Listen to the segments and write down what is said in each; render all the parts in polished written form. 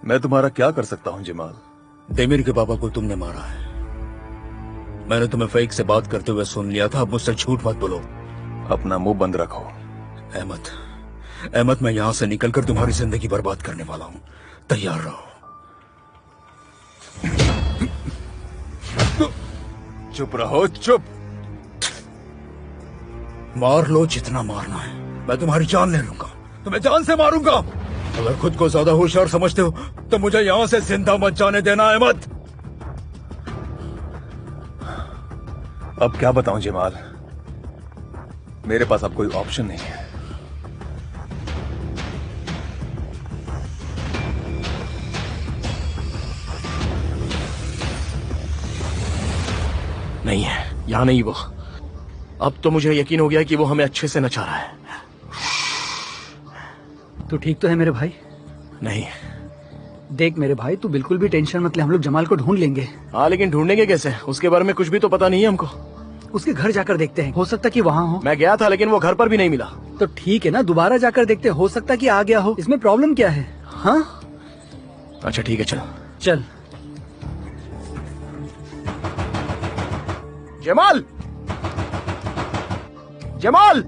मैं तुम्हारा क्या कर सकता हूँ जमाल? देमिर के पापा को तुमने मारा है। मैंने तुम्हें फेक से बात करते हुए सुन लिया था। अब मुझसे झूठ मत बोलो। अपना मुंह बंद रखो। अहमद, मैं यहां से निकलकर तुम्हारी जिंदगी बर्बाद करने वाला हूं। तैयार रहो। चुप रहो, चुप। मार लो जितना मारना है। मैं तुम्हारी जान ले लूंगा, तुम्हें जान से मारूंगा। अगर खुद को ज्यादा होशियार समझते हो तो मुझे यहां से जिंदा मत जाने देना अहमद। अब क्या बताऊं जमाल, मेरे पास अब कोई ऑप्शन नहीं है। नहीं है, यहां नहीं वो। अब तो मुझे यकीन हो गया कि वो हमें अच्छे से नचा रहा है। तू ठीक तो है मेरे भाई? नहीं। देख मेरे भाई, तू बिल्कुल भी टेंशन मत ले, हम लोग जमाल को ढूंढ लेंगे। हाँ, लेकिन ढूंढेंगे कैसे? उसके बारे में कुछ भी तो पता नहीं है हमको। उसके घर जाकर देखते हैं, हो सकता कि वहाँ हो। मैं गया था लेकिन वो घर पर भी नहीं मिला। तो ठीक है ना, दोबारा जाकर देखते, हो सकता कि आ गया हो। इसमें प्रॉब्लम क्या है? हाँ अच्छा ठीक है, चल चल। जमाल, जमाल!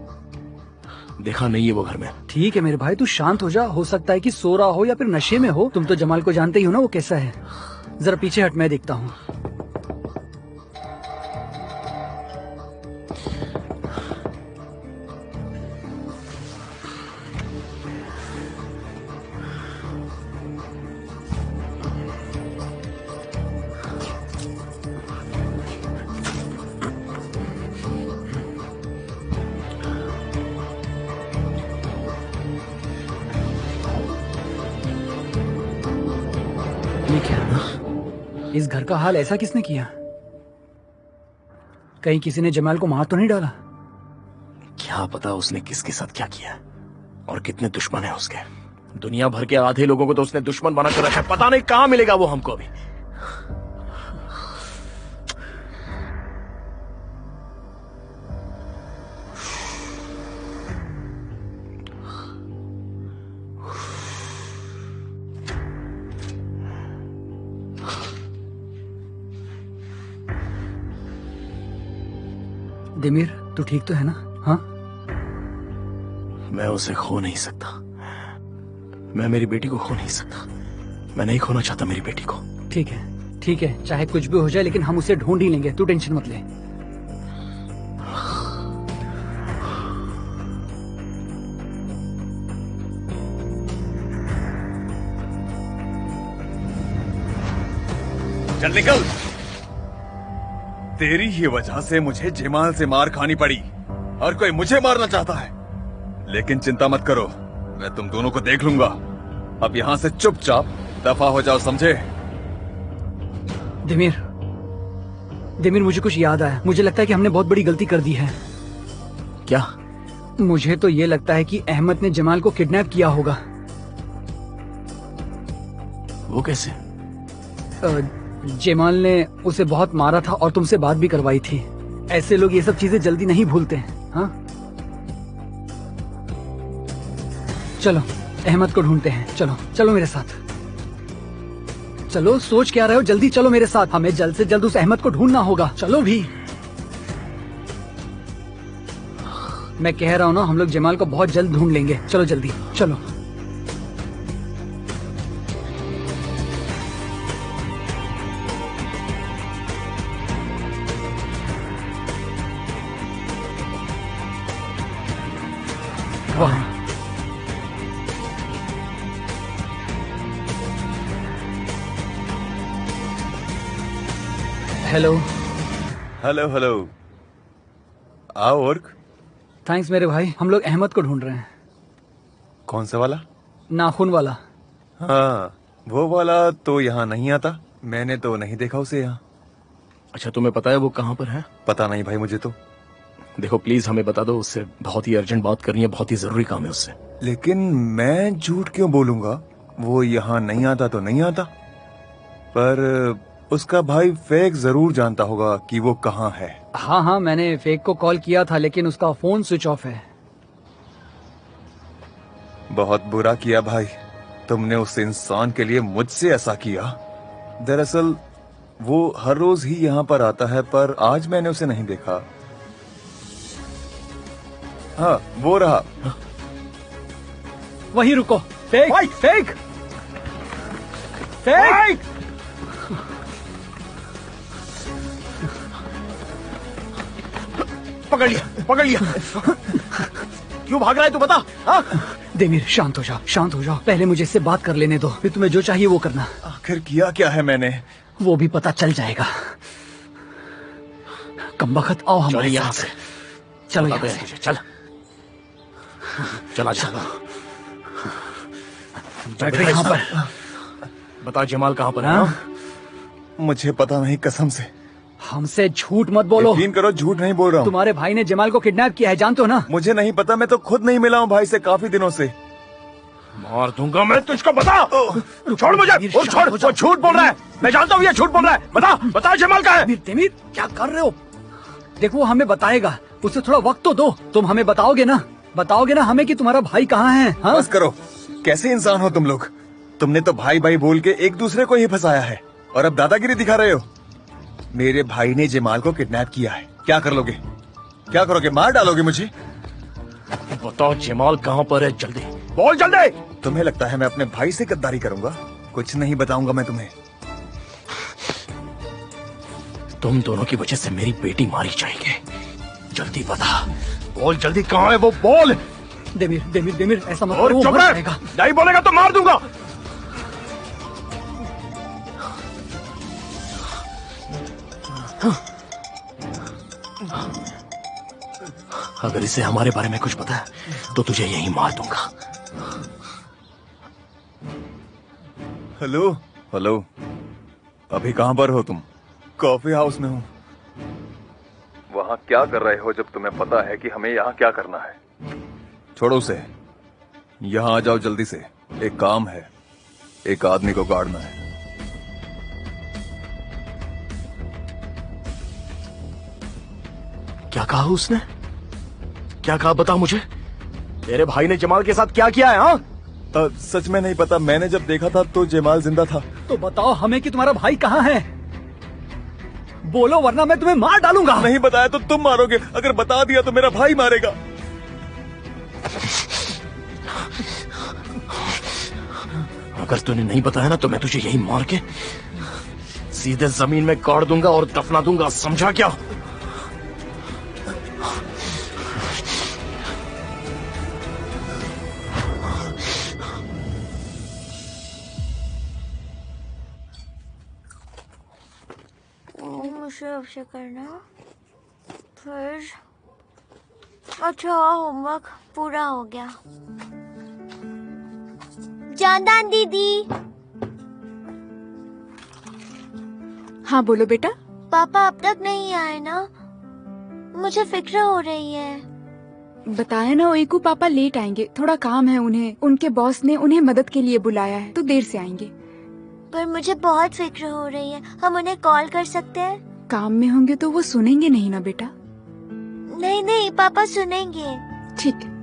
देखा नहीं है वो घर में। ठीक है मेरे भाई, तू शांत हो जा। हो सकता है कि सो रहा हो या फिर नशे में हो। तुम तो जमाल को जानते ही हो ना, वो कैसा है। जरा पीछे हट, मैं देखता हूँ। ये क्या? इस घर का हाल ऐसा किसने किया? कहीं किसी ने जमाल को मार तो नहीं डाला? क्या पता उसने किसके साथ क्या किया और कितने दुश्मन है उसके। दुनिया भर के आधे लोगों को तो उसने दुश्मन बना कर रखा है। पता नहीं कहां मिलेगा वो हमको अभी। दिमीर, तू ठीक तो है ना? हाँ, मैं उसे खो नहीं सकता। मैं मेरी बेटी को खो नहीं सकता। मैं नहीं खोना चाहता मेरी बेटी को। ठीक है, ठीक है, चाहे कुछ भी हो जाए लेकिन हम उसे ढूंढ ही लेंगे। तू टेंशन मत ले। चल निकल। तेरी ही वजह से मुझे जमाल से मार खानी पड़ी और कोई मुझे मारना चाहता है। लेकिन चिंता मत करो, मैं तुम दोनों को देख लूंगा। अब यहाँ से चुपचाप दफा हो जाओ, समझे? दिमीर, दिमीर, मुझे कुछ याद आया। मुझे लगता है कि हमने बहुत बड़ी गलती कर दी है। क्या? मुझे तो ये लगता है कि अहमद ने जमाल को किडनैप किया होगा। वो कैसे? जमाल ने उसे बहुत मारा था और तुमसे बात भी करवाई थी। ऐसे लोग ये सब चीजें जल्दी नहीं भूलते हैं। हाँ, चलो अहमद को ढूंढते हैं। चलो चलो मेरे साथ। चलो, सोच क्या रहे हो? जल्दी चलो मेरे साथ। हमें जल्द से जल्द उस अहमद को ढूंढना होगा। चलो भी। मैं कह रहा हूँ ना, हम लोग जमाल को बहुत जल्द ढूंढ लेंगे। चलो जल्दी चलो। वाह, हेलो। हेलो हेलो, आओ। और थैंक्स मेरे भाई, हम लोग अहमद को ढूंढ रहे हैं। कौन सा वाला? नाखून वाला। हाँ, वो वाला तो यहाँ नहीं आता। मैंने तो नहीं देखा उसे यहाँ। अच्छा, तुम्हें पता है वो कहाँ पर है? पता नहीं भाई मुझे तो। देखो प्लीज हमें बता दो, उससे बहुत ही अर्जेंट बात करनी है, बहुत ही जरूरी काम है उससे। लेकिन मैं झूठ क्यों बोलूंगा? वो यहाँ नहीं आता तो नहीं आता, पर उसका भाई फेक जरूर जानता होगा कि वो कहाँ है। हाँ हाँ, मैंने फेक को कॉल किया था लेकिन उसका फोन स्विच ऑफ है। बहुत बुरा किया भाई। तुमने उस इंसान के लिए मुझसे ऐसा किया? दरअसल वो हर रोज ही यहाँ पर आता है, पर आज मैंने उसे नहीं देखा। हाँ, वो रहा। वहीं रुको। फेंक फेंक फेंक। पकड़ लिया, पकड़ लिया। क्यों भाग रहा है तू, बता। हाँ? देमीर शांत हो जाओ, शांत हो जाओ। पहले मुझे इससे बात कर लेने दो, फिर तुम्हें जो चाहिए वो करना। आखिर किया क्या है मैंने? वो भी पता चल जाएगा। कमबख्त, आओ हमारे यहाँ साथ। से। चलो बता यहाँ दे, से। चल चला चलो। बैठो यहाँ पर। बता जमाल कहाँ पर है? हाँ? मुझे पता नहीं, कसम से। हमसे झूठ मत बोलो। यकीन करो, झूठ नहीं बोल रहा हूँ। तुम्हारे भाई ने जमाल को किडनैप किया है, जानते हो ना? मुझे नहीं पता, मैं तो खुद नहीं मिला हूँ भाई से काफी दिनों से। मार दूंगा मैं तुझको, बता। छोड़ मुझे, वो छोड़, वो झूठ बोल रहा है। मैं जानता हूँ ये झूठ बोल रहा है। बता, बता जमाल का है। तेमीर क्या कर रहे हो? देखो वो हमें बताएगा, उसे थोड़ा वक्त तो दो। तुम हमें बताओगे ना हमें कि तुम्हारा भाई कहाँ है? हाँ? बस करो, कैसे इंसान हो तुम लोग? तुमने तो भाई भाई बोल के एक दूसरे को ही फंसाया है, और अब दादागिरी दिखा रहे हो। मेरे भाई ने जमाल को किडनैप किया है, क्या कर लोगे? क्या करोगे, मार डालोगे मुझे? बताओ जमाल कहाँ पर है, जल्दी बोल, जल्दी। तुम्हें लगता है मैं अपने भाई से गद्दारी करूंगा? कुछ नहीं बताऊंगा मैं तुम्हें। तुम दोनों की वजह से मेरी बेटी मारी जाएगी। जल्दी बता, बोल जल्दी, कहाँ है वो, बोल। देमीर देमीर देमीर ऐसा मत और करो, वो चुप मर रह, जाएगा। नहीं बोलेगा तो मार दूंगा। अगर इसे हमारे बारे में कुछ पता है तो तुझे यही मार दूंगा। हेलो हेलो, अभी कहाँ पर हो तुम? कॉफी हाउस में हूँ। वहाँ क्या कर रहे हो जब तुम्हें पता है कि हमें यहाँ क्या करना है? छोड़ो उसे, यहाँ आ जाओ जल्दी से। एक काम है, एक आदमी को गाड़ना है। क्या कहा उसने? क्या कहा, बता मुझे। तेरे भाई ने जमाल के साथ क्या किया है? हाँ? सच में नहीं पता, मैंने जब देखा था तो जमाल जिंदा था। तो बताओ हमें कि तुम्हारा भाई कहाँ है। बोलो वरना मैं तुम्हें मार डालूंगा। नहीं बताया तो तुम मारोगे, अगर बता दिया तो मेरा भाई मारेगा। अगर तूने नहीं बताया ना तो मैं तुझे यही मार के सीधे जमीन में गाड़ दूंगा और दफना दूंगा, समझा क्या? मुझे अवश्य करना, फिर अच्छा होमवर्क पूरा हो गया। जानदान दीदी। हाँ बोलो बेटा। पापा अब तक नहीं आए ना, मुझे फिक्र हो रही है। बताया ना ओईकू, पापा लेट आएंगे, थोड़ा काम है उन्हें। उनके बॉस ने उन्हें मदद के लिए बुलाया है तो देर से आएंगे। पर मुझे बहुत फिक्र हो रही है, हम उन्हें कॉल कर सकते हैं? काम में होंगे तो वो सुनेंगे नहीं ना बेटा। नहीं नहीं, पापा सुनेंगे। ठीक है।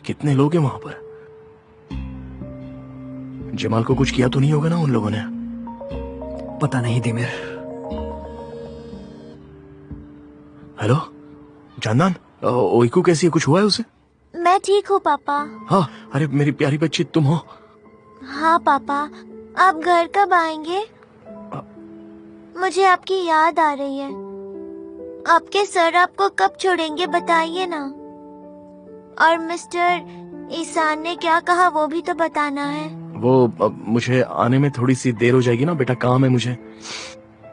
कितने लोग हैं वहां पर? जमाल को कुछ किया तो नहीं होगा ना उन लोगों ने? पता नहीं दिमिर। हेलो जानदान, ओईकू कैसी है, कुछ हुआ है उसे? मैं ठीक हूँ पापा। हाँ, अरे मेरी प्यारी बच्ची तुम हो? हाँ पापा, आप घर कब आएंगे? मुझे आपकी याद आ रही है। आपके सर आपको कब छोड़ेंगे बताइए ना। और मिस्टर ईसान ने क्या कहा वो भी तो बताना है। वो मुझे आने में थोड़ी सी देर हो जाएगी ना बेटा, काम है मुझे।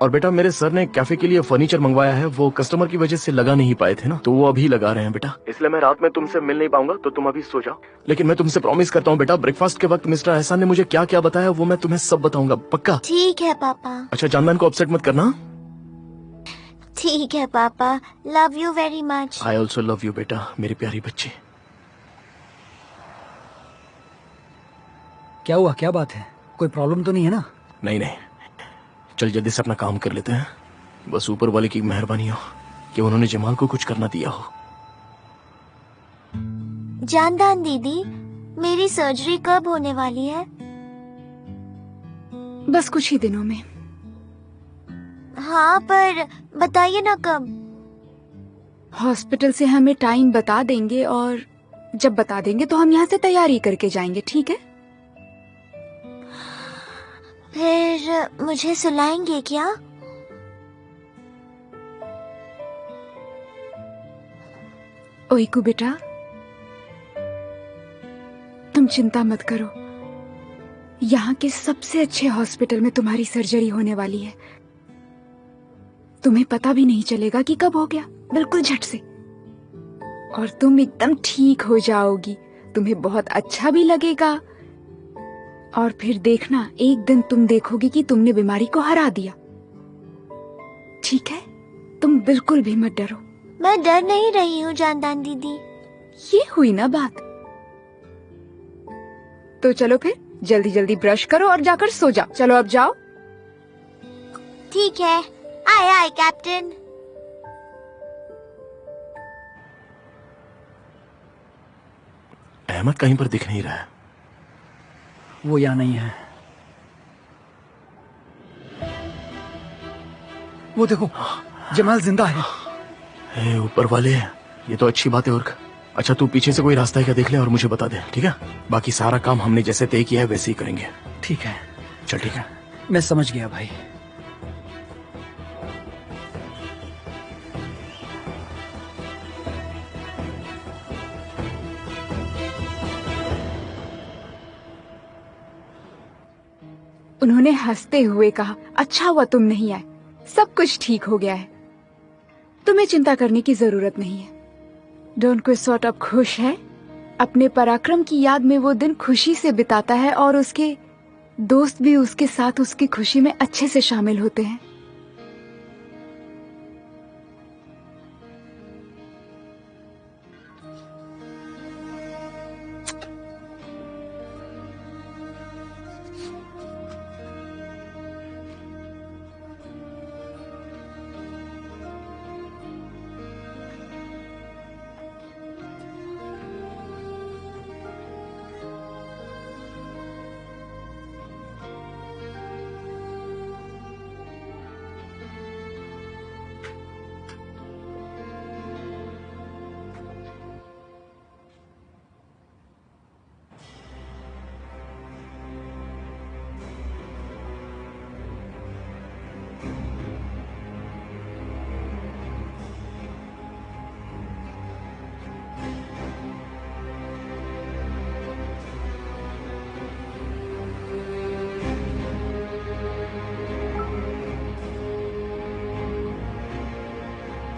और बेटा मेरे सर ने कैफे के लिए फर्नीचर मंगवाया है, वो कस्टमर की वजह से लगा नहीं पाए थे ना, तो वो अभी लगा रहे हैं बेटा, इसलिए मैं रात में तुमसे मिल नहीं पाऊंगा, तो तुम अभी सो जाओ। लेकिन मैं तुमसे प्रॉमिस करता हूँ बेटा, ब्रेकफास्ट के वक्त मिस्टर एहसान ने मुझे क्या क्या बताया वो मैं तुम्हें सब बताऊंगा, पक्का? ठीक है पापा। अच्छा जानदान को अपसेट मत करना। ठीक है पापा, love you very much. I also love you बेटा, मेरी प्यारी बच्ची। क्या हुआ, क्या बात है? कोई प्रॉब्लम तो नहीं है ना? नहीं नहीं, चल जल्दी से अपना काम कर लेते हैं। बस ऊपर वाले की मेहरबानी हो कि उन्होंने जमाल को कुछ करना दिया हो। जानदान दीदी, मेरी सर्जरी कब होने वाली है? बस कुछ ही दिनों में। हाँ, पर बताइए ना कब। हॉस्पिटल से हमें टाइम बता देंगे और जब बता देंगे तो हम यहाँ से तैयारी करके जाएंगे, ठीक है? फिर मुझे सुलाएंगे क्या? ओइकू बेटा, तुम चिंता मत करो। यहाँ के सबसे अच्छे हॉस्पिटल में तुम्हारी सर्जरी होने वाली है। तुम्हें पता भी नहीं चलेगा कि कब हो गया, बिल्कुल झट से। और तुम एकदम ठीक हो जाओगी। तुम्हें बहुत अच्छा भी लगेगा। और फिर देखना, एक दिन तुम देखोगी कि तुमने बीमारी को हरा दिया। ठीक है? तुम बिल्कुल भी मत डरो। मैं डर नहीं रही हूँ जानदान दीदी। ये हुई ना बात। तो चलो फिर जल्दी जल्दी ब्रश करो और जाकर सो जाओ। चलो अब जाओ। ठीक है, आए आए कैप्टन। अहमद कहीं पर दिख नहीं रहा है। वो यहाँ नहीं है। वो देखो, जमाल जिंदा है। हे ऊपर वाले, ये तो अच्छी बात है। और अच्छा, तू पीछे से कोई रास्ता है क्या देख ले और मुझे बता दे, ठीक है? बाकी सारा काम हमने जैसे तय किया है वैसे ही करेंगे। ठीक है, चल ठीक है। मैं समझ गया भाई। उन्होंने हंसते हुए कहा, अच्छा हुआ तुम नहीं आए, सब कुछ ठीक हो गया है। तुम्हें चिंता करने की जरूरत नहीं है। डॉन क्विक्सोट अब खुश है। अपने पराक्रम की याद में वो दिन खुशी से बिताता है और उसके दोस्त भी उसके साथ उसकी खुशी में अच्छे से शामिल होते हैं।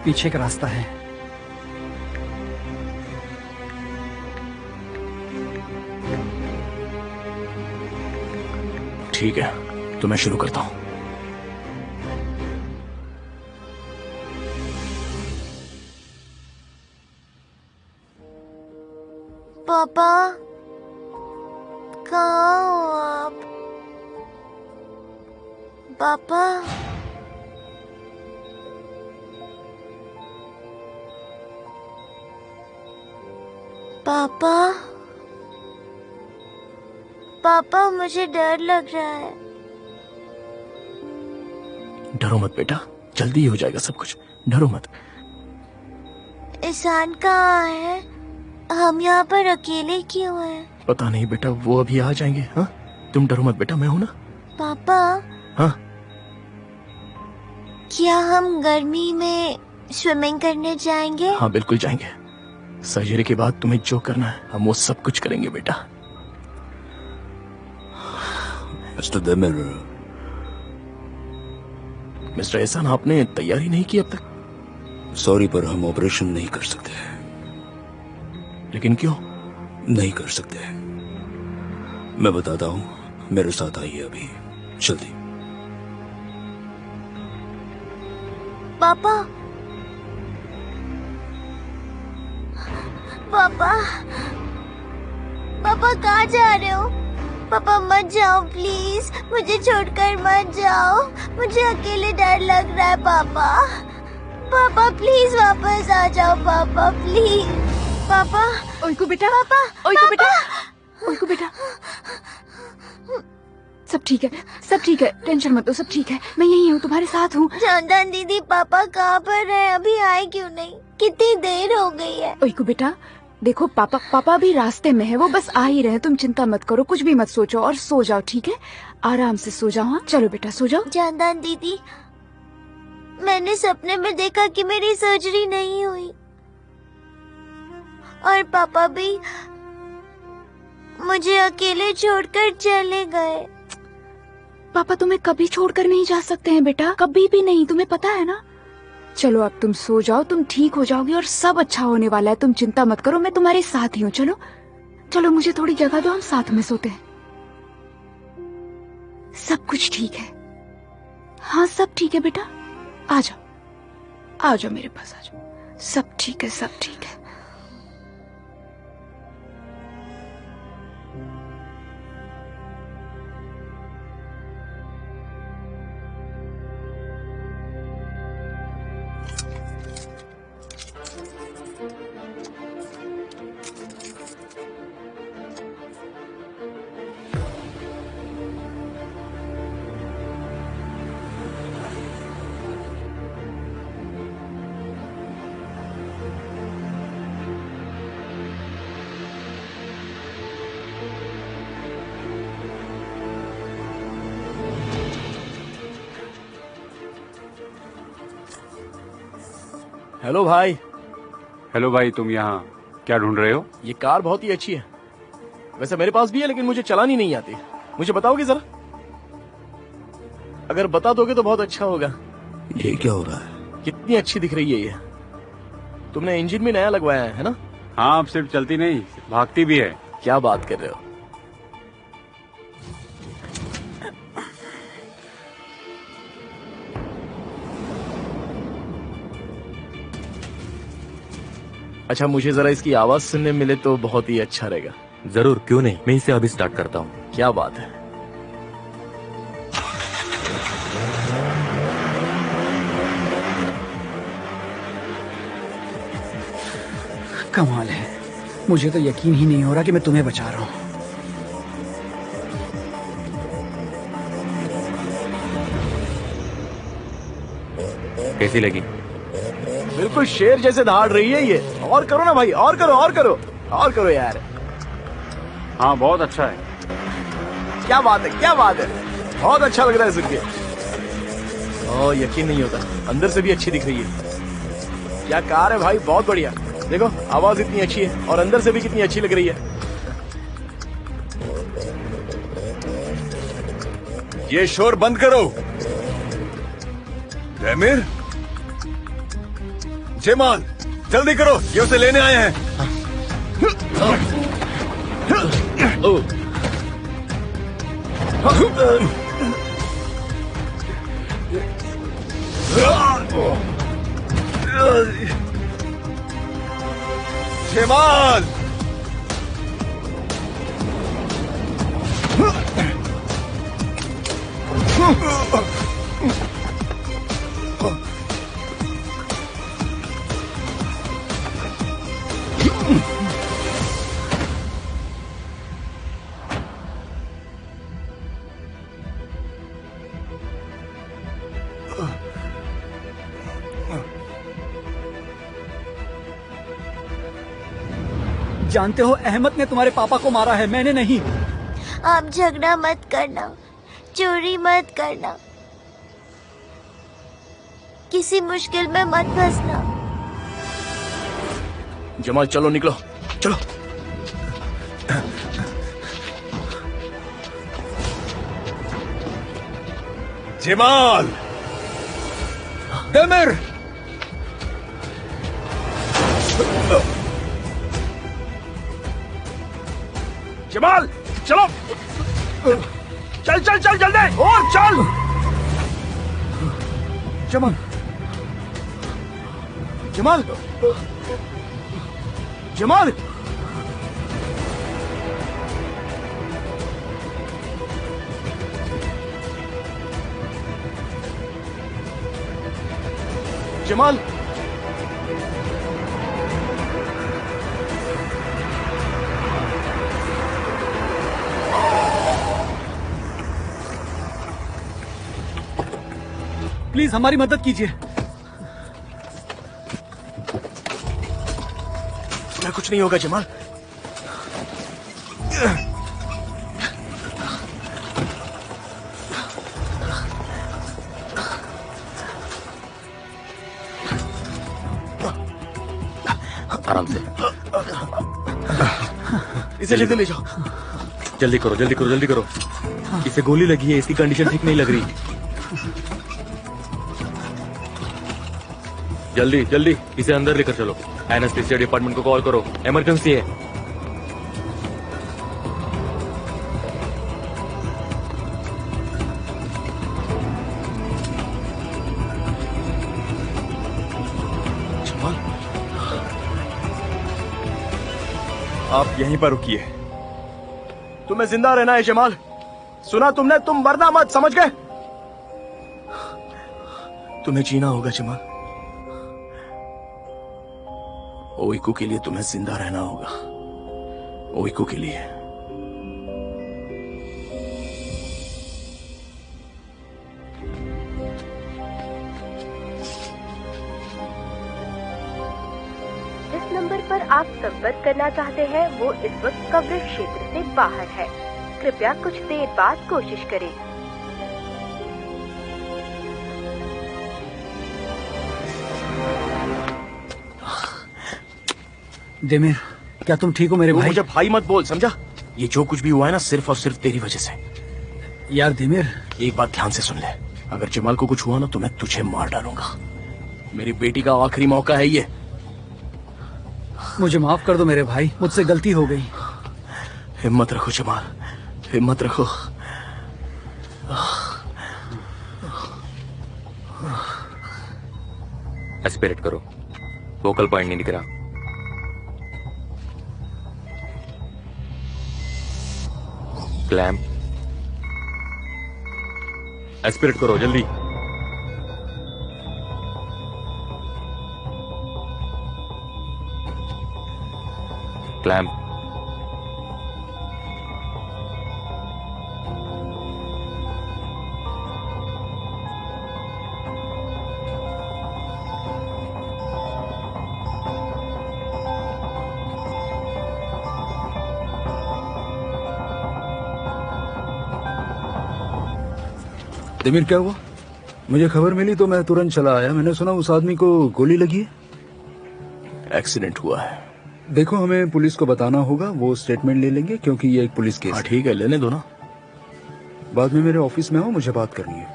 पीछे का रास्ता है। ठीक है, तो मैं शुरू करता हूँ। पापा, कहाँ हो आप? पापा, पापा, पापा, मुझे डर लग रहा है। डरो मत बेटा, जल्दी हो जाएगा सब कुछ, डरो मत। ईशान कहाँ है? हम यहाँ पर अकेले क्यों हैं? पता नहीं बेटा, वो अभी आ जाएंगे। हाँ, तुम डरो मत बेटा, मैं हूं ना। पापा, हाँ, क्या हम गर्मी में स्विमिंग करने जाएंगे? हाँ बिल्कुल जाएंगे। सर्जरी के बाद तुम्हें जो करना है हम वो सब कुछ करेंगे बेटा। मिस्टर देमिर, मिस्टर एहसान, आपने तैयारी नहीं की अब तक? सॉरी पर हम ऑपरेशन नहीं कर सकते। लेकिन क्यों? नहीं कर सकते। मैं बताता हूँ, मेरे साथ आइए अभी, जल्दी। पापा पापा पापा कहाँ जा रहे हो? पापा मत जाओ प्लीज, मुझे छोड़कर मत जाओ, मुझे अकेले डर लग रहा है पापा। पापा प्लीज वापस आ जाओ पापा, प्लीज। पापा ओइको बेटा, पापा ओइको बेटा, ओइको बेटा, सब ठीक है, सब ठीक है, टेंशन मत लो, सब ठीक है, मैं यही हूँ, तुम्हारे साथ हूँ। जानदान दीदी पापा कहाँ पर है? अभी आए क्यों नहीं? कितनी देर हो गई है। ओइको बेटा, देखो पापा भी रास्ते में है, वो बस आ ही रहे हैं, तुम चिंता मत करो, कुछ भी मत सोचो और सो जाओ, ठीक है? आराम से सो जाओ। हाँ चलो बेटा सो जाओ। जानदान दीदी, मैंने सपने में देखा कि मेरी सर्जरी नहीं हुई और पापा भी मुझे अकेले छोड़कर चले गए। पापा तुम्हें कभी छोड़कर नहीं जा सकते हैं बेटा, कभी भी नहीं, तुम्हें पता है ना। चलो अब तुम सो जाओ, तुम ठीक हो जाओगी और सब अच्छा होने वाला है, तुम चिंता मत करो, मैं तुम्हारे साथ ही हूँ। चलो चलो मुझे थोड़ी जगह दो, हम साथ में सोते हैं। सब कुछ ठीक है, हाँ सब ठीक है बेटा, आ जाओ आ जाओ मेरे पास, आ जाओ, सब ठीक है, सब ठीक है। हेलो भाई। हेलो भाई, तुम यहाँ क्या ढूंढ रहे हो? ये कार बहुत ही अच्छी है, वैसे मेरे पास भी है लेकिन मुझे चलानी नहीं आती। मुझे बताओगे जरा? अगर बता दोगे तो बहुत अच्छा होगा। ये क्या हो रहा है? कितनी अच्छी दिख रही है ये। तुमने इंजन भी नया लगवाया है ना? हाँ, अब सिर्फ चलती नहीं भागती भी है। क्या बात कर रहे हो? अच्छा, मुझे जरा इसकी आवाज सुनने मिले तो बहुत ही अच्छा रहेगा। जरूर, क्यों नहीं, मैं इसे अभी स्टार्ट करता हूँ। क्या बात है। कमाल है, मुझे तो यकीन ही नहीं हो रहा कि मैं तुम्हें बचा रहा हूँ। कैसी लगी? बिल्कुल शेर जैसे दहाड़ रही है ये। और करो ना भाई, और करो और करो और करो यार। हाँ, बहुत अच्छा है। क्या बात है, क्या बात है, बहुत अच्छा लग रहा है सुन के। ओह, यकीन नहीं होता, अंदर से भी अच्छी दिख रही है। क्या कार है भाई, बहुत बढ़िया। देखो आवाज इतनी अच्छी है और अंदर से भी कितनी अच्छी लग रही है। ये शोर बंद करो। जयमीर, जयमाल, जल्दी करो, ये उसे लेने आए हैं। जयमाल, जानते हो अहमद ने तुम्हारे पापा को मारा है, मैंने नहीं। आप झगड़ा मत करना, चोरी मत करना, किसी मुश्किल में मत फंसना। जमाल चलो, निकलो, चलो। जयमाल, देमिर, जमाल चलो, चल चल चल जल्दी, और चल। जमाल, जमाल, जमाल, जमाल, प्लीज हमारी मदद कीजिए। कुछ नहीं होगा जमाल। आराम से। इसे जल्दी ले जाओ। जल्दी करो, जल्दी करो, जल्दी करो। इसे गोली लगी है, इसकी कंडीशन ठीक नहीं लग रही। जल्दी जल्दी इसे अंदर लेकर चलो। एनेस्थीसिया डिपार्टमेंट को कॉल करो, इमरजेंसी है। जमाल, आप यहीं पर रुकिए। तुम्हें जिंदा रहना है जमाल। सुना तुमने? तुम मरना मत, समझ गए? तुम्हें जीना होगा जमाल। ओइको के लिए तुम्हें जिंदा रहना होगा। ओइको के लिए। जिस नंबर पर आप संपर्क करना चाहते हैं वो इस वक्त कवरेज क्षेत्र से बाहर है। कृपया कुछ देर बाद कोशिश करें। देमिर, क्या तुम ठीक हो मेरे भाई? मुझे भाई मत बोल, समझा? ये जो कुछ भी हुआ है ना, सिर्फ और सिर्फ तेरी वजह से। यार देमिर, एक बात ध्यान से सुन ले। अगर जमाल को कुछ हुआ ना तो मैं तुझे मार डालूंगा। मेरी बेटी का आखिरी मौका है ये। मुझे माफ कर दो मेरे भाई, मुझसे गलती हो गई। हिम्मत रखो जमाल, हिम्मत रखो। एस्पिरेट करो, वोकल पॉइंट नहीं दिख रहा। क्लैम्प, एस्पिरेट करो जल्दी। क्लैम्प, देमिर, क्या हुआ? मुझे खबर मिली तो मैं तुरंत चला आया। मैंने सुना उस आदमी को गोली लगी है। एक्सीडेंट हुआ है। देखो, हमें पुलिस को बताना होगा, वो स्टेटमेंट ले लेंगे क्योंकि ये एक पुलिस केस है। ठीक है, लेने दो ना। बाद में मेरे ऑफिस में आओ, मुझे बात करनी है।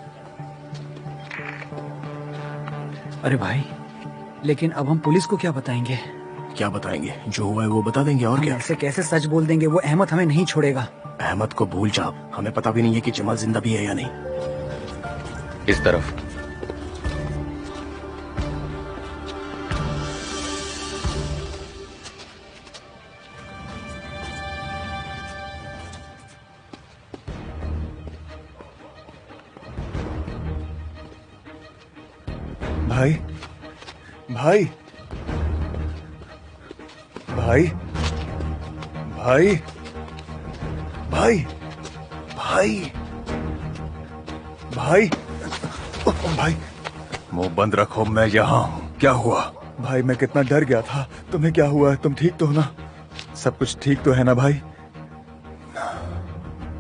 अरे भाई, लेकिन अब हम पुलिस को क्या बताएंगे? क्या बताएंगे? जो हुआ है वो बता देंगे, और क्या। ऐसे कैसे सच बोल देंगे? वो अहमद हमें नहीं छोड़ेगा। अहमद को भूल जाओ, हमें पता भी नहीं है कि जमाल जिंदा भी है या नहीं। इस तरफ। भाई, भाई, भाई, भाई, भाई, भाई, भाई, भाई, मुंह बंद रखो, मैं यहाँ हूँ। क्या हुआ? भाई, मैं कितना डर गया था। तुम्हें क्या हुआ है? तुम ठीक तो हो ना? सब कुछ ठीक तो है ना भाई?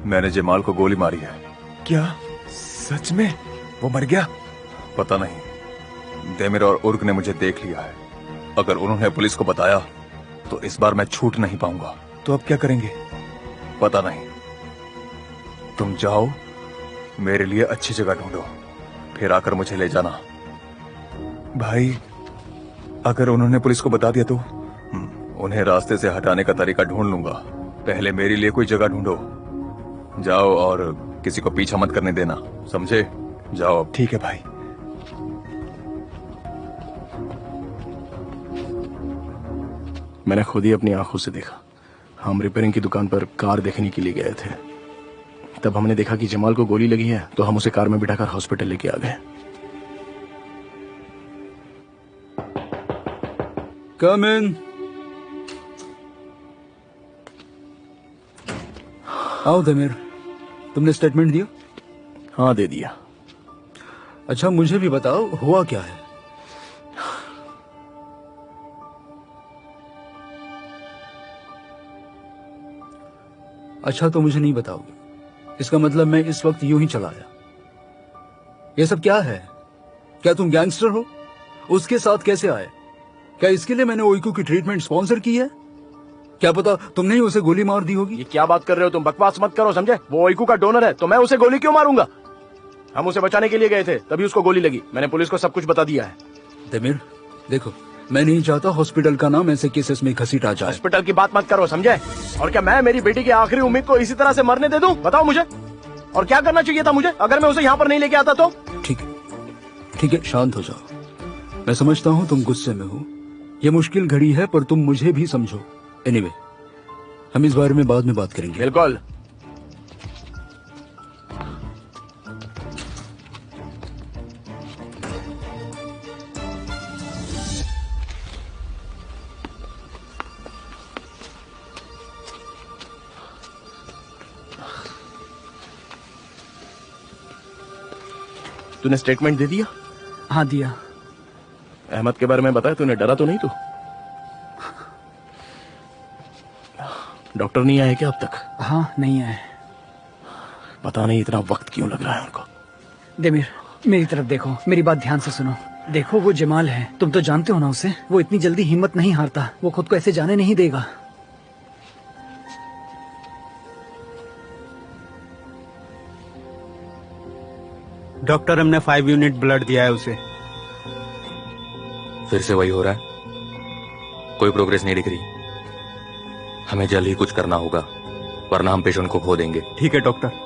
मैंने जमाल को गोली मारी है। क्या? सच में? वो मर गया? पता नहीं। देमिर और उर्ग ने मुझे देख लिया है। अगर उन्होंने पुलिस को बताया तो इस बार मैं छूट नहीं पाऊंगा। तो अब क्या करेंगे? पता नहीं। तुम जाओ, मेरे लिए अच्छी जगह ढूंढो, फिर आकर मुझे ले जाना। भाई, अगर उन्होंने पुलिस को बता दिया तो उन्हें रास्ते से हटाने का तरीका ढूंढ लूंगा। पहले मेरे लिए कोई जगह ढूंढो। जाओ और किसी को पीछा मत करने देना, समझे? जाओ अब। ठीक है भाई। मैंने खुद ही अपनी आंखों से देखा। हम रिपेयरिंग की दुकान पर कार देखने के लिए गए थे। तब हमने देखा कि जमाल को गोली लगी है, तो हम उसे कार में बिठाकर हॉस्पिटल लेके आ गए। कम इन। आओ दमीर, तुमने स्टेटमेंट दिया? हाँ, दे दिया। अच्छा, मुझे भी बताओ हुआ क्या है? अच्छा, तो मुझे नहीं बताओगे? इसका मतलब मैं इस वक्त यूं ही चला आया। ये सब क्या है? क्या तुम गैंगस्टर हो? उसके साथ कैसे आए? क्या इसके लिए मैंने ओइकू की ट्रीटमेंट स्पॉन्सर की है? क्या पता तुमने ही उसे गोली मार दी होगी। ये क्या बात कर रहे हो तुम? बकवास मत करो, समझे? वो ओइकू का डोनर है, तो मैं उसे गोली क्यों मारूंगा? हम उसे बचाने के लिए गए थे, तभी उसको गोली लगी। मैंने पुलिस को सब कुछ बता दिया है। दमीर, देखो, मैं नहीं चाहता हॉस्पिटल का नाम ऐसे केसेस में घसीटा जाए। हॉस्पिटल की बात मत करो, समझे? और क्या मैं मेरी बेटी की आखिरी उम्मीद को इसी तरह से मरने दे दूं? बताओ मुझे। और क्या करना चाहिए था मुझे अगर मैं उसे यहाँ पर नहीं लेके आता तो? ठीक है, शांत हो जाओ। मैं समझता हूँ तुम गुस्से में हो। ये मुश्किल घड़ी है, पर तुम मुझे भी समझो। एनीवे, हम इस बारे में बाद में बात करेंगे। बिल्कुल। तूने स्टेटमेंट दे दिया? हाँ, दिया। अहमद के बारे में बताया तूने? डरा तो नहीं तू? डॉक्टर नहीं आए क्या अब तक? हाँ, नहीं आए। पता नहीं इतना वक्त क्यों लग रहा है उनको। देमीर, मेरी तरफ देखो, मेरी बात ध्यान से सुनो। देखो, वो जमाल है, तुम तो जानते हो ना उसे। वो इतनी जल्दी हिम्मत नहीं हारता। वो खुद को ऐसे जाने नहीं देगा। डॉक्टर, हमने 5 यूनिट ब्लड दिया है उसे। फिर से वही हो रहा है? कोई प्रोग्रेस नहीं दिख रही। हमें जल्द ही कुछ करना होगा, वरना हम पेशेंट को खो देंगे। ठीक है डॉक्टर।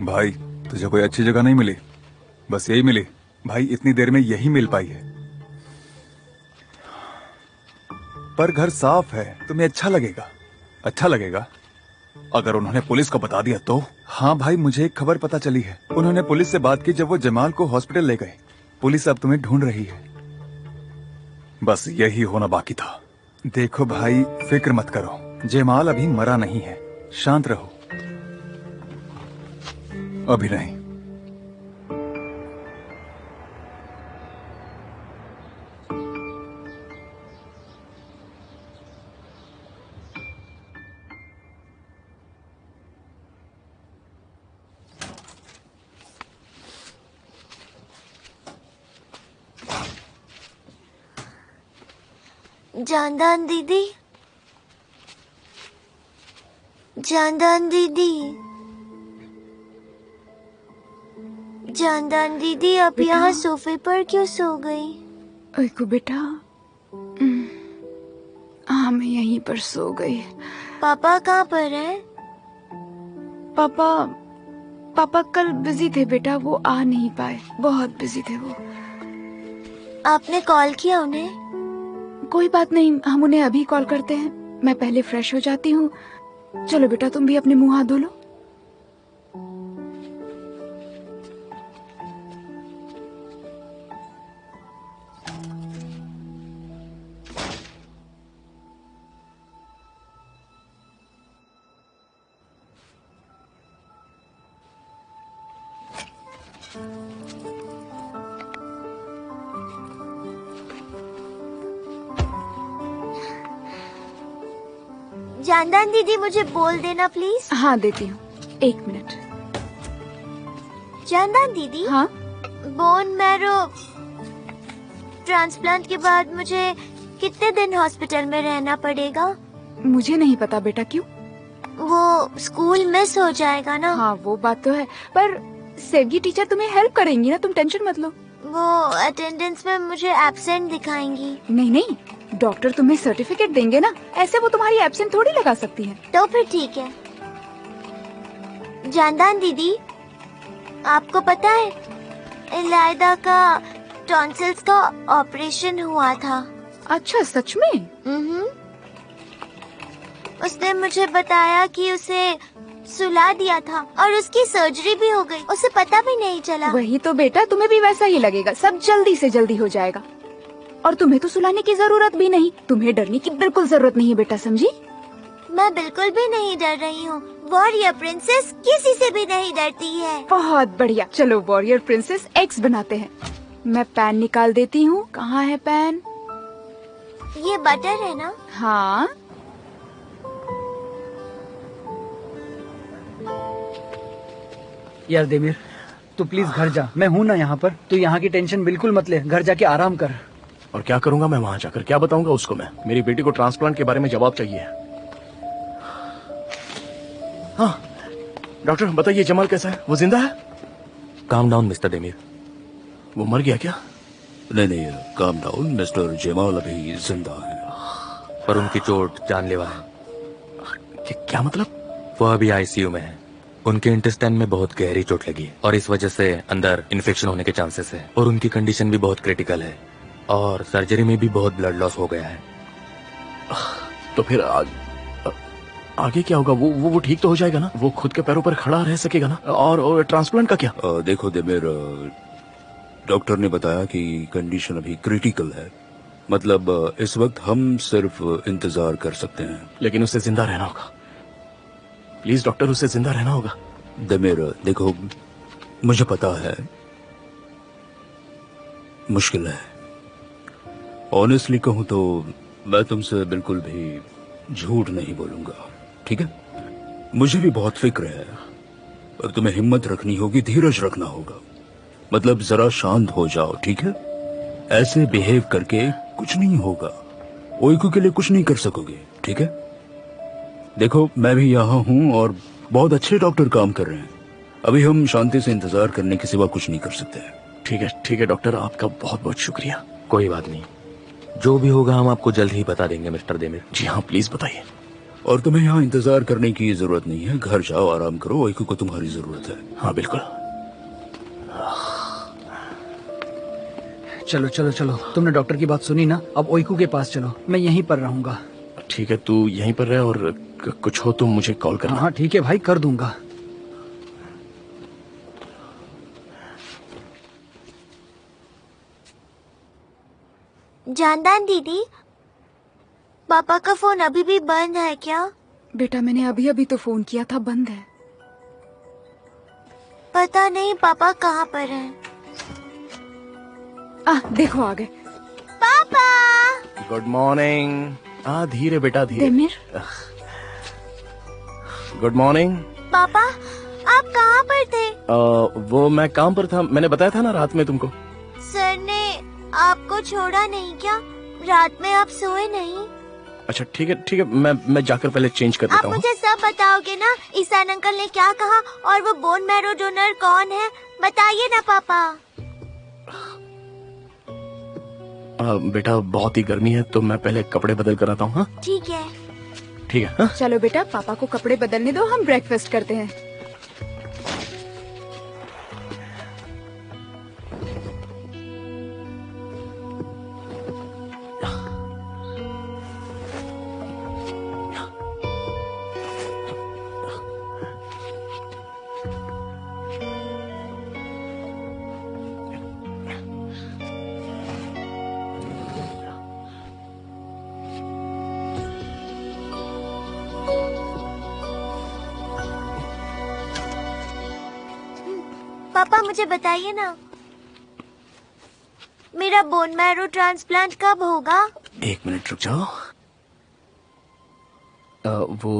भाई, तुझे कोई अच्छी जगह नहीं मिली? बस यही मिली भाई, इतनी देर में यही मिल पाई है। पर घर साफ है, तुम्हें अच्छा लगेगा। अच्छा लगेगा अगर उन्होंने पुलिस को बता दिया तो। हाँ भाई, मुझे एक खबर पता चली है। उन्होंने पुलिस से बात की जब वो जमाल को हॉस्पिटल ले गए। पुलिस अब तुम्हें ढूंढ रही है। बस यही होना बाकी था। देखो भाई, फिक्र मत करो, जमाल अभी मरा नहीं है। शांत रहो। अभी नहीं। जानदान दीदी, जानदान दीदी, जानदान दीदी, आप यहाँ सोफे पर क्यों सो गई? ओइकू बेटा, हाँ मैं यहीं पर सो गई। पापा कहाँ पर है? पापा कल बिजी थे बेटा, वो आ नहीं पाए। बहुत बिजी थे वो। आपने कॉल किया उन्हें? कोई बात नहीं, हम उन्हें अभी कॉल करते हैं। मैं पहले फ्रेश हो जाती हूँ। चलो बेटा, तुम भी अपने मुंह हाथ धो लो। जानदान दीदी, मुझे बोल देना प्लीज। हाँ, देती हूँ, 1 मिनट। जानदान दीदी, हाँ? बोन मैरो ट्रांसप्लांट के बाद मुझे कितने दिन हॉस्पिटल में रहना पड़ेगा? मुझे नहीं पता बेटा। क्यों? वो स्कूल मिस हो जाएगा ना। हाँ वो बात तो है, पर सेवगी टीचर तुम्हें हेल्प करेंगी ना, तुम टेंशन मत लो। वो अटेंडेंस में मुझे एब्सेंट दिखाएंगी। नहीं नहीं, डॉक्टर तुम्हें सर्टिफिकेट देंगे ना, ऐसे वो तुम्हारी एब्सेंट थोड़ी लगा सकती है। तो फिर ठीक है। जानदान दीदी, आपको पता है इलायदा का टॉन्सिल्स का ऑपरेशन हुआ था। अच्छा सच में? उसने मुझे बताया कि उसे सुला दिया था और उसकी सर्जरी भी हो गई, उसे पता भी नहीं चला। वही तो बेटा, तुम्हें भी वैसा ही लगेगा, सब जल्दी से जल्दी हो जाएगा। और तुम्हें तो सुलाने की जरूरत भी नहीं, तुम्हें डरने की बिल्कुल जरूरत नहीं है बेटा, समझी? मैं बिल्कुल भी नहीं डर रही हूँ। वॉरियर प्रिंसेस किसी से भी नहीं डरती है। बहुत बढ़िया, चलो वॉरियर प्रिंसेस एक्स बनाते हैं। मैं पेन निकाल देती हूँ, कहाँ है पेन? ये बटर है ना? हाँ। यार देमीर, तू प्लीज घर जा, मैं हूँ ना यहाँ पर। तू यहाँ की टेंशन बिल्कुल मत ले, घर जाके आराम कर। और क्या करूंगा मैं वहां जाकर, क्या बताऊंगा उसको मैं? मेरी बेटी को ट्रांसप्लांट के बारे में जवाब चाहिए। हाँ डॉक्टर बताइए, जमाल कैसा है? वो जिंदा है? Calm down mister देमीर। वो मर गया क्या? नहीं, काम डाउन, मिस्टर जमाल अभी जिंदा है। पर उनकी चोट जानलेवा है। क्या मतलब? वो अभी आईसीयू में है। उनके इंटेस्टाइन में बहुत गहरी चोट लगी है और इस वजह से अंदर इन्फेक्शन होने के चांसेस है और उनकी कंडीशन भी बहुत क्रिटिकल है और सर्जरी में भी बहुत ब्लड लॉस हो गया है। तो फिर आगे क्या होगा? वो ठीक तो हो जाएगा ना? वो खुद के पैरों पर खड़ा रह सकेगा ना? और ट्रांसप्लांट का क्या? देखो देमीर, डॉक्टर ने बताया कि कंडीशन अभी क्रिटिकल है, मतलब इस वक्त हम सिर्फ इंतजार कर सकते हैं। लेकिन उसे जिंदा रहना होगा, प्लीज डॉक्टर, उसे जिंदा रहना होगा। देमीर देखो, मुझे पता है मुश्किल है। ऑनेस्टली कहूं तो मैं तुमसे बिल्कुल भी झूठ नहीं बोलूंगा, ठीक है? मुझे भी बहुत फिक्र है, पर तुम्हें हिम्मत रखनी होगी, धीरज रखना होगा। मतलब जरा शांत हो जाओ, ठीक है? ऐसे बिहेव करके कुछ नहीं होगा, ओइकू के लिए कुछ नहीं कर सकोगे, ठीक है? देखो मैं भी यहाँ हूँ और बहुत अच्छे डॉक्टर काम कर रहे हैं। अभी हम शांति से इंतजार करने के सिवा कुछ नहीं कर सकते। ठीक है डॉक्टर, आपका बहुत बहुत शुक्रिया। कोई बात नहीं, जो भी होगा हम आपको जल्द ही बता देंगे मिस्टर देमीर। जी हाँ प्लीज बताइए। और तुम्हें यहाँ इंतजार करने की जरूरत नहीं है, घर जाओ, आराम करो, ओइकू को तुम्हारी जरूरत है। हाँ बिल्कुल। चलो, तुमने डॉक्टर की बात सुनी ना, अब ओइकू के पास चलो, मैं यहीं पर रहूंगा। ठीक है, तू यहीं पर रह और कुछ हो तो मुझे कॉल करना। हाँ ठीक है भाई, कर दूंगा। जानदान दीदी, पापा का फोन अभी भी बंद है क्या? बेटा मैंने अभी अभी तो फोन किया था, बंद है। पता नहीं पापा कहाँ पर हैं। देखो आ गए। पापा गुड मॉर्निंग। धीरे बेटा धीरे। देमीर गुड मॉर्निंग। पापा आप कहाँ पर थे? वो मैं काम पर था, मैंने बताया था ना रात में तुमको। सर ने आपको छोड़ा नहीं क्या? रात में आप सोए नहीं? अच्छा ठीक है, मैं जाकर पहले चेंज कर देता आप हूँ। मुझे सब बताओगे ना? ईसान अंकल ने क्या कहा और वो बोन मैरो डोनर कौन है, बताइए ना पापा। बेटा बहुत ही गर्मी है तो मैं पहले कपड़े बदल कर आता हूँ। हाँ ठीक है। ठीक है। हाँ? चलो बेटा, पापा को कपड़े बदलने दो, हम ब्रेकफास्ट करते हैं। पापा मुझे बताइए ना, मेरा बोन मैरो ट्रांसप्लांट कब होगा? 1 मिनट रुक जाओ। वो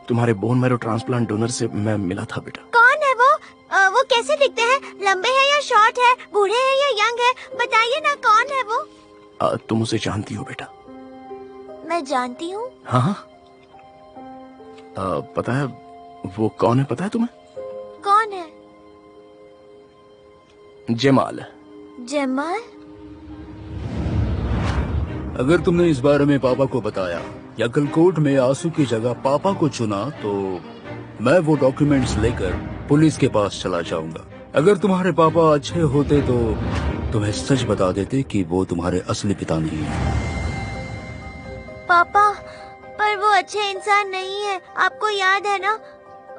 तुम्हारे बोन मैरो ट्रांसप्लांट डोनर से मैं मिला था बेटा। कौन है वो? वो कैसे दिखते हैं? लंबे हैं या शॉर्ट है? बूढ़े हैं या यंग है? बताइए ना कौन है वो? तुम उसे जानती हो बेटा? मैं जानती हूँ। हाँ हाँ। पता है वो कौन है? पता है तुम्हें? कौन है? जमाल। जमाल? अगर तुमने इस बारे में पापा को बताया या कल कोर्ट में आंसू की जगह पापा को चुना तो मैं वो डॉक्यूमेंट्स लेकर पुलिस के पास चला जाऊंगा। अगर तुम्हारे पापा अच्छे होते तो तुम्हें सच बता देते कि वो तुम्हारे असली पिता नहीं है। पापा, पर वो अच्छे इंसान नहीं है। आपको याद है ना,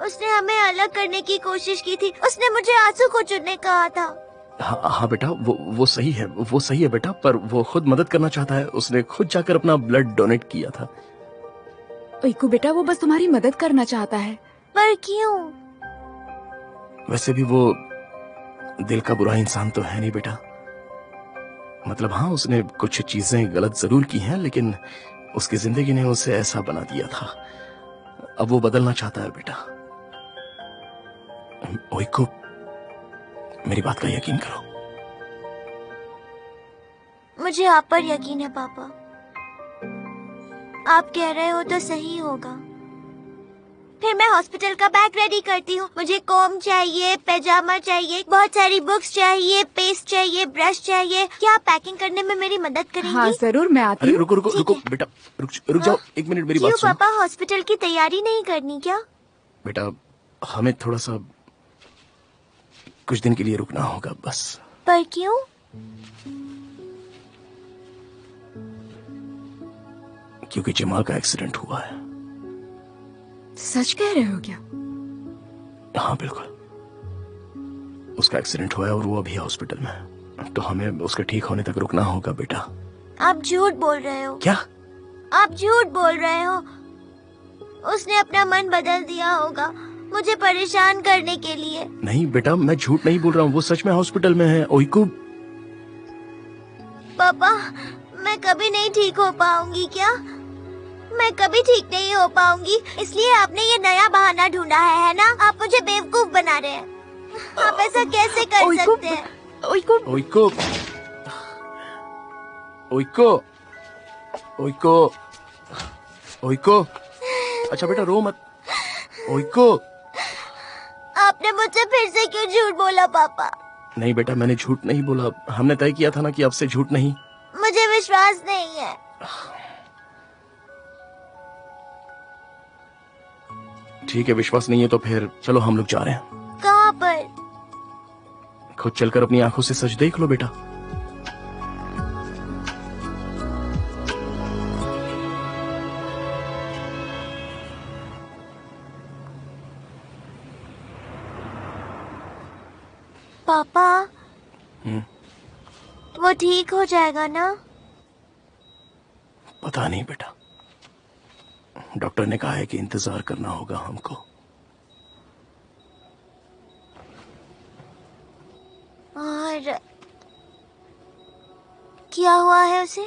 उसने हमें अलग करने की कोशिश की थी। उसने मुझे आंसू को चुनने कहा था। हाँ बेटा, वो सही है, वो सही है बेटा, पर वो खुद मदद करना चाहता है। उसने खुद जाकर अपना ब्लड डोनेट किया था। ओइकू बेटा, वो बस तुम्हारी मदद करना चाहता है। पर क्यों? वैसे भी वो दिल का बुरा इंसान तो है नहीं बेटा। मतलब हाँ, उसने कुछ चीजें गलत जरूर की हैं, लेकिन उसकी जिंदगी ने उसे ऐसा बना दिया था। अब वो बदलना चाहता है बेटा। ओइकू, मेरी बात का यकीन करो। मुझे आप पर यकीन है पापा। आप कह रहे हो तो सही होगा। फिर मैं हॉस्पिटल का बैग रेडी करती हूँ। मुझे कॉम चाहिए, पैजामा चाहिए, बहुत सारी बुक्स चाहिए, पेस्ट चाहिए, ब्रश चाहिए। क्या आप पैकिंग करने में मेरी मदद करेंगी? हाँ जरूर, मैं आती हूँ। रुको बेटा, रुक जाओ एक मिनट, मेरी बात क्यों सुनो। पापा, हॉस्पिटल की तैयारी नहीं करनी क्या? बेटा, हमें थोड़ा सा कुछ दिन के लिए रुकना होगा बस। पर क्यों? क्योंकि जमाल का एक्सीडेंट हुआ है। सच कह रहे हो क्या? हाँ बिल्कुल, उसका एक्सीडेंट हुआ है और वो अभी हॉस्पिटल में है। तो हमें उसके ठीक होने तक रुकना होगा बेटा। आप झूठ बोल रहे हो। क्या? आप झूठ बोल रहे हो। उसने अपना मन बदल दिया होगा मुझे परेशान करने के लिए। नहीं बेटा, मैं झूठ नहीं बोल रहा हूँ, वो सच में हॉस्पिटल में है। ओइकू। पापा, मैं कभी नहीं ठीक हो पाऊंगी क्या? मैं कभी ठीक नहीं हो पाऊंगी, इसलिए आपने ये नया बहाना ढूंढा है ना? आप मुझे बेवकूफ बना रहे हैं। आप ऐसा कैसे कर सकते हैं? ओइकू, ओइकू, ओइकू, ओइकू, ओइकू। अच्छा बेटा, रो मत। ओइकू, आपने मुझसे फिर से क्यों झूठ बोला पापा? नहीं बेटा, मैंने झूठ नहीं बोला। हमने तय किया था ना कि आपसे झूठ नहीं। मुझे विश्वास नहीं है। ठीक है, विश्वास नहीं है तो फिर चलो हम लोग जा रहे हैं। कहाँ पर? खुद चलकर अपनी आंखों से सच देख लो बेटा। पापा, वो ठीक हो जाएगा ना? पता नहीं बेटा, डॉक्टर ने कहा है कि इंतजार करना होगा हमको। और क्या हुआ है उसे?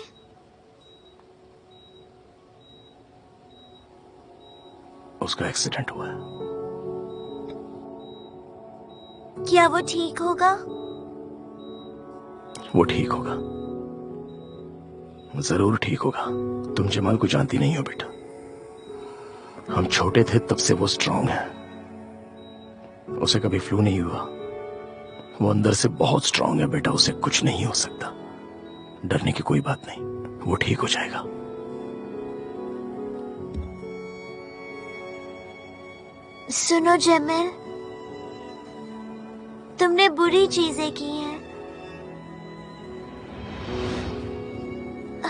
उसका एक्सीडेंट हुआ है। क्या वो ठीक होगा? वो ठीक होगा, जरूर ठीक होगा। तुम जमाल को जानती नहीं हो बेटा। हम छोटे थे तब से वो स्ट्रांग है। उसे कभी फ्लू नहीं हुआ। वो अंदर से बहुत स्ट्रांग है बेटा, उसे कुछ नहीं हो सकता। डरने की कोई बात नहीं, वो ठीक हो जाएगा। सुनो जमील, तुमने बुरी चीजें की हैं।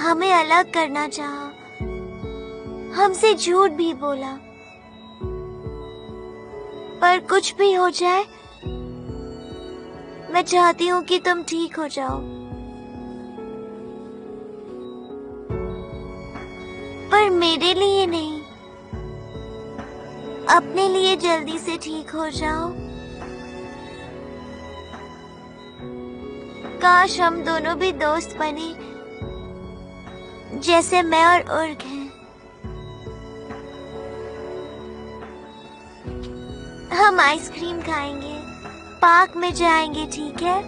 हमें अलग करना चाहा, हमसे झूठ भी बोला। पर कुछ भी हो जाए, मैं चाहती हूँ कि तुम ठीक हो जाओ। पर मेरे लिए नहीं, अपने लिए जल्दी से ठीक हो जाओ। काश हम दोनों भी दोस्त बने, जैसे मैं और उर्ग हैं। हम आइसक्रीम खाएंगे, पार्क में जाएंगे, ठीक है?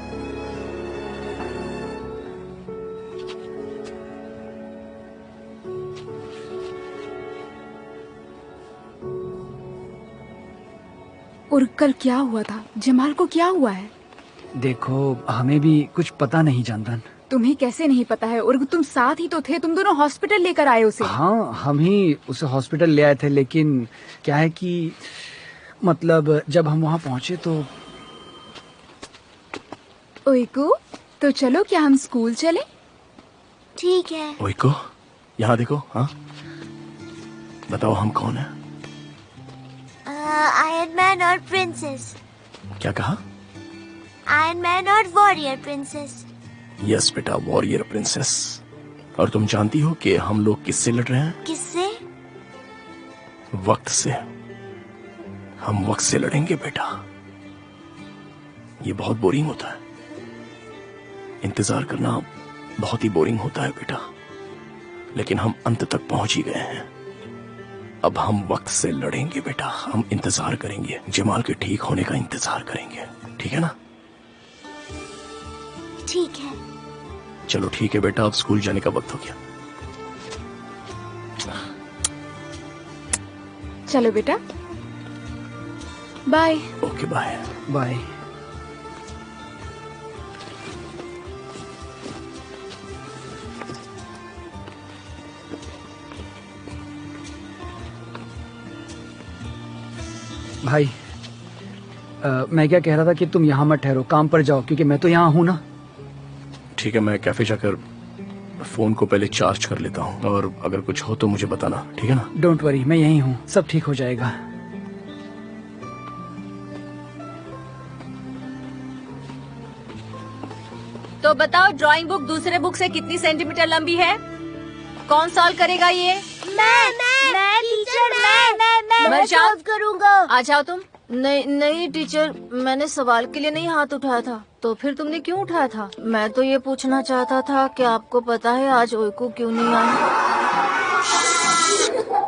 और कल क्या हुआ था? जमाल को क्या हुआ है? देखो हमें भी कुछ पता नहीं जानदन। तुम्हें कैसे नहीं पता है? और तुम साथ ही तो थे, तुम दोनों हॉस्पिटल लेकर आए उसे। हाँ हम ही उसे हॉस्पिटल ले आए थे, लेकिन क्या है कि मतलब जब हम वहाँ पहुँचे तो ओइको, तो चलो क्या हम स्कूल चले? ठीक है। ओइको, यहाँ देखो। हाँ बताओ हम कौन है? आयरन मैन और प्रिंसेस। क्या कहा? आयरन मैन और वॉरियर प्रिंसेस। यस बेटा, वॉरियर प्रिंसेस। और तुम जानती हो कि हम लोग किससे लड़ रहे हैं? किससे? वक्त से। हम वक्त से लड़ेंगे बेटा। ये बहुत बोरिंग होता है, इंतजार करना बहुत ही बोरिंग होता है बेटा, लेकिन हम अंत तक पहुंच ही गए हैं। अब हम वक्त से लड़ेंगे बेटा। हम इंतजार करेंगे, जमाल के ठीक होने का इंतजार करेंगे, ठीक है ना? ठीक है। चलो ठीक है बेटा, अब स्कूल जाने का वक्त हो गया। चलो बेटा, बाय। Okay bye. बाय। भाई मैं क्या कह रहा था कि तुम यहाँ मत ठहरो, काम पर जाओ, क्योंकि मैं तो यहाँ हूँ ना। ठीक है, मैं कैफे जाकर फोन को पहले चार्ज कर लेता हूँ, और अगर कुछ हो तो मुझे बताना, ठीक है ना? डोंट वरी, मैं यहीं हूँ, सब ठीक हो जाएगा। तो बताओ, ड्राइंग बुक दूसरे बुक से कितनी सेंटीमीटर लंबी है? कौन सॉल्व करेगा ये? मैं टीचर, मैं सॉल्व करूँगा। आ जाओ तुम। नहीं टीचर, मैंने सवाल के लिए नहीं हाथ उठाया था। तो फिर तुमने क्यों उठाया था? मैं तो ये पूछना चाहता था कि आपको पता है आज ओइको क्यों नहीं आई?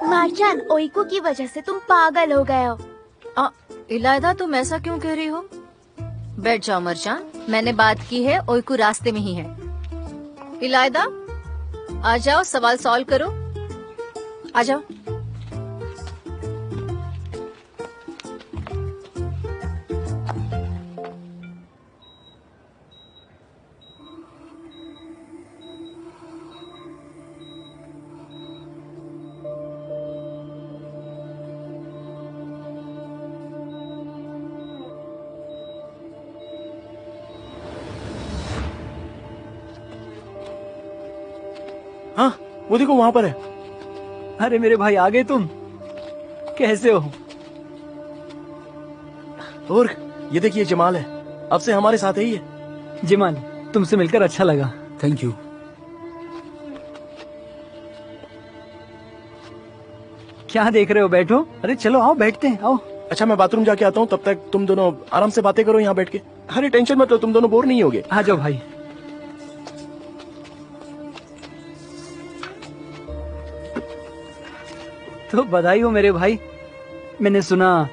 मार्चान, ओइको की वजह से तुम पागल हो गए हो। इलायदा, तुम ऐसा क्यों कह रही हो? बैठ जाओ मरचान, मैंने बात की है, ओइको रास्ते में ही है। इलायदा आ जाओ, सवाल सॉल्व करो, आ जाओ। हाँ वो देखो वहां पर है। अरे मेरे भाई, आ गए तुम? कैसे हो? और ये देखिए जमाल है, अब से हमारे साथ ही है। जमाल, तुमसे मिलकर अच्छा लगा। Thank you. क्या देख रहे हो? बैठो। अरे चलो आओ, बैठते हैं, आओ। अच्छा मैं बाथरूम जाके आता हूँ, तब तक तुम दोनों आराम से बातें करो यहाँ बैठ के। अरे टेंशन मत लो, तुम दोनों बोर नहीं होगे। आ जाओ भाई। तो बधाई हो मेरे भाई, मैंने सुना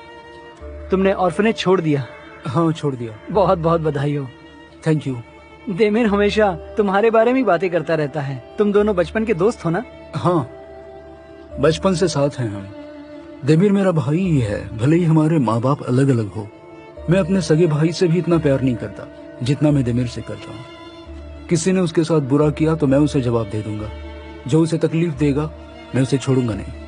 तुमने ऑर्फनेज छोड़ दिया। हाँ छोड़ दिया। बहुत बहुत बधाई हो। Thank you. देमिर हमेशा तुम्हारे बारे में बातें करता रहता है। तुम दोनों बचपन के दोस्त हो ना? हाँ बचपन से साथ हैं हम। देमिर मेरा भाई ही है, भले ही हमारे माँ बाप अलग अलग हो। मैं अपने सगे भाई से भी इतना प्यार नहीं करता जितना मैं देमिर से करता हूँ। किसी ने उसके साथ बुरा किया तो मैं उसे जवाब दे दूंगा, जो उसे तकलीफ देगा मैं उसे छोड़ूंगा नहीं।